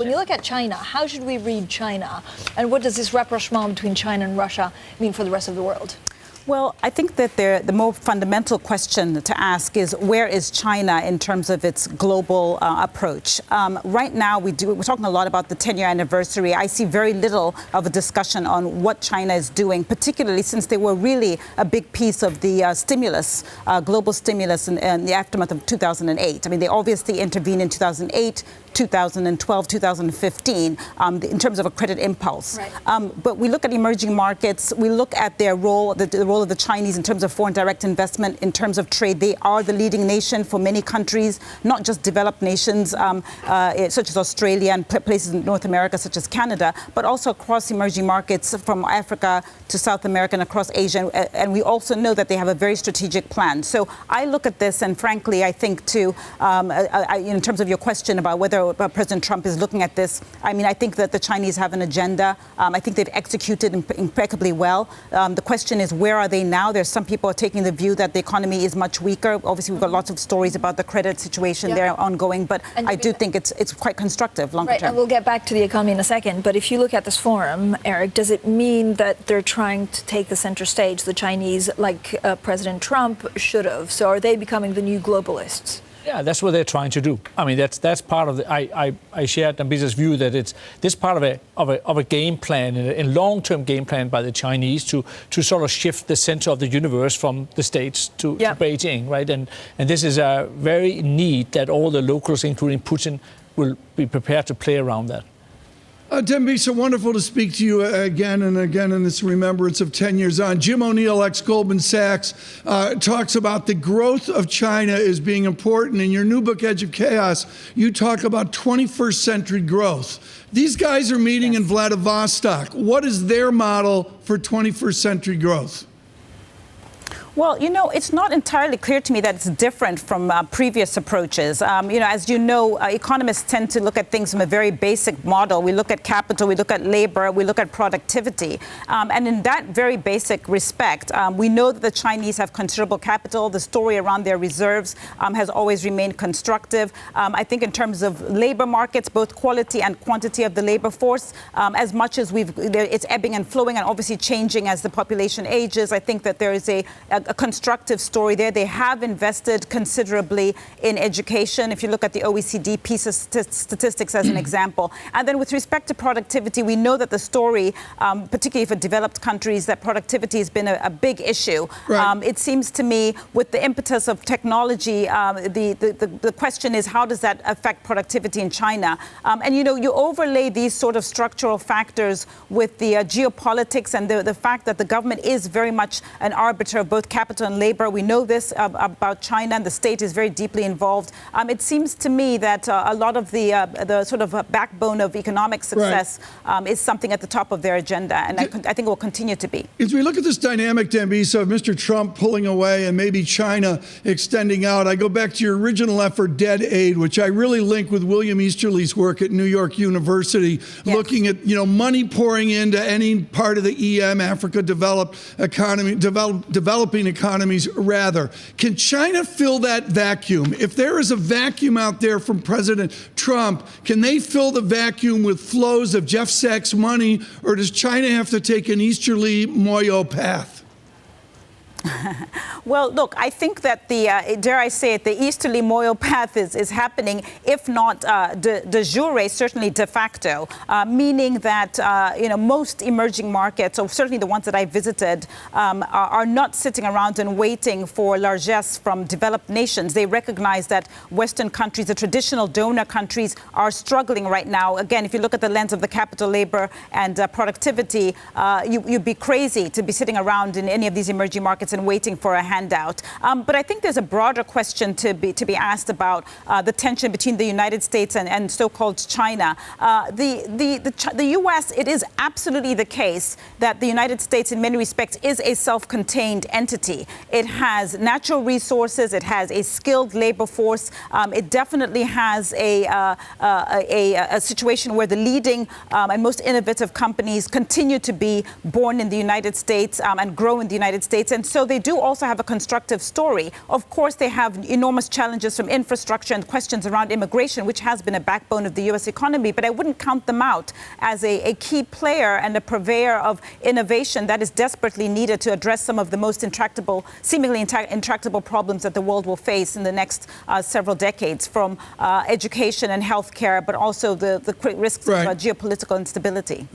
When you look at China, how should we read China? And what does this rapprochement between China and Russia mean for the rest of the world? Well, I think that the more fundamental question to ask is, where is China in terms of its global approach? Right now, we're talking a lot about the 10-year anniversary. I see very little of a discussion on what China is doing, particularly since they were really a big piece of the stimulus, global stimulus in the aftermath of 2008. I mean, they obviously intervened in 2008, 2012, 2015 in terms of a credit impulse. Right. But we look at emerging markets, we look at their role, the role of the Chinese in terms of foreign direct investment, in terms of trade. They are the leading nation for many countries, not just developed nations such as Australia and places in North America such as Canada, but also across emerging markets from Africa to South America and across Asia. And we also know that they have a very strategic plan. So I look at this, and frankly, I think in terms of your question about whether President Trump is looking at this, I mean, I think that the Chinese have an agenda. I think they've executed impeccably well. The question is, where are they now? There's some people are taking the view that the economy is much weaker. Obviously, we've got lots of stories about the credit situation there ongoing, but I do think it's quite constructive longer term. And we'll get back to the economy in a second. But if you look at this forum, Erik, does it mean that they're trying to take the center stage, the Chinese, like President Trump should have? So are they becoming the new globalists? Yeah, that's what they're trying to do. I mean, that's part of the. I share Dambisa's view that it's this part of a game plan, a long-term game plan by the Chinese to sort of shift the center of the universe from the States to Beijing, right? And this is a very neat that all the locals, including Putin, will be prepared to play around that. Dambisa, wonderful to speak to you again and again in this remembrance of 10 years on. Jim O'Neill, ex-Goldman Sachs, talks about the growth of China as being important. In your new book, Edge of Chaos, you talk about 21st century growth. These guys are meeting in Vladivostok. What is their model for 21st century growth? Well, you know, it's not entirely clear to me that it's different from previous approaches. As you know, economists tend to look at things from a very basic model. We look at capital, we look at labor, we look at productivity. And in that very basic respect, we know that the Chinese have considerable capital. The story around their reserves has always remained constructive. I think in terms of labor markets, both quality and quantity of the labor force, as much as it's ebbing and flowing and obviously changing as the population ages, I think that there is a constructive story there. They have invested considerably in education. If you look at the OECD piece of statistics as an example. And then with respect to productivity, we know that the story, particularly for developed countries, that productivity has been a big issue. Right. It seems to me with the impetus of technology, the question is, how does that affect productivity in China? And, you overlay these sort of structural factors with the geopolitics and the fact that the government is very much an arbiter of both capital and labor. We know this about China, and the state is very deeply involved. It seems to me that a lot of the sort of backbone of economic success is something at the top of their agenda, and I think it will continue to be. As we look at this dynamic, Dambisa, of Mr. Trump pulling away and maybe China extending out, I go back to your original effort, Dead Aid, which I really link with William Easterly's work at New York University, looking at money pouring into any part of the EM, Africa developing economies rather. Can China fill that vacuum? If there is a vacuum out there from President Trump, can they fill the vacuum with flows of Jeff Sachs money, or does China have to take an Easterly Moyo path? Well, look, I think that dare I say it, the Easterly Moyo path is happening, if not de jure, certainly de facto, meaning that, most emerging markets, or certainly the ones that I visited, are not sitting around and waiting for largesse from developed nations. They recognize that Western countries, the traditional donor countries, are struggling right now. Again, if you look at the lens of the capital, labor, and productivity, you'd be crazy to be sitting around in any of these emerging markets and waiting for a handout. But I think there's a broader question to be asked about the tension between the United States and so-called China. The U.S., it is absolutely the case that the United States, in many respects, is a self-contained entity. It has natural resources. It has a skilled labor force. It definitely has a situation where the leading and most innovative companies continue to be born in the United States and grow in the United States. And so they do also have a constructive story. Of course, they have enormous challenges from infrastructure and questions around immigration, which has been a backbone of the U.S. economy. But I wouldn't count them out as a key player and a purveyor of innovation that is desperately needed to address some of the most seemingly intractable problems that the world will face in the next several decades, from education and healthcare, but also the risks of geopolitical instability.